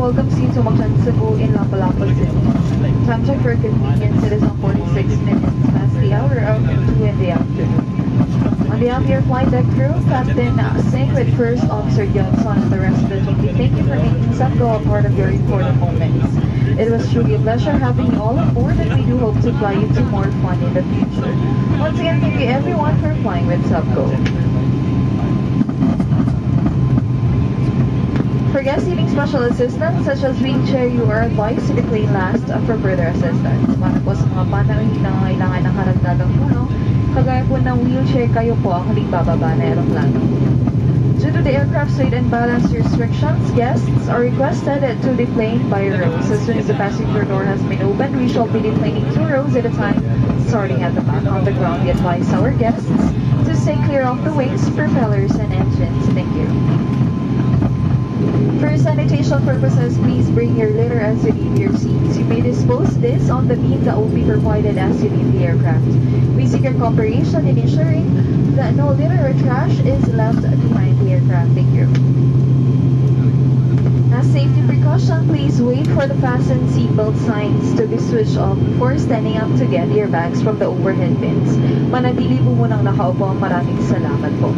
welcome you to Mactan, Cebu in Lapu-Lapu City. Time check for convenience, it is on 46 minutes past the hour of 2 in the afternoon. On behalf of your flight deck crew, Captain Sacred First Officer Johnson and the rest of the team, we thank you for making SUBGO a part of your important moments. It was truly a pleasure having you all aboard, and we do hope to fly you to more fun in the future. Once again, thank you everyone for flying with SUBGO. For guest seating special assistance, such as wing chair, you are advised to decline last for further assistance. Para po sa mga panahon na kailangan ng karagdagang tulong, kagaya po ng wheelchair, kayo po ang huling bababa na aeroplano. Due to the aircraft's weight and balance restrictions, guests are requested to deplane by rows. As soon as the passenger door has been opened, we shall be deplaning 2 rows at a time, starting at the back. On the ground, we advise our guests to stay clear of the wings, propellers, and engines. Thank you. For sanitation purposes, please bring your litter as you leave your seats. You may dispose this on the beam that will be provided as you leave the aircraft. We seek your cooperation in ensuring that no litter or trash is left behind the aircraft. Thank you. As safety precaution, please wait for the fasten seatbelt signs to be switched off before standing up to get your bags from the overhead bins. Manatili po munang nakaupo. Maraming salamat po.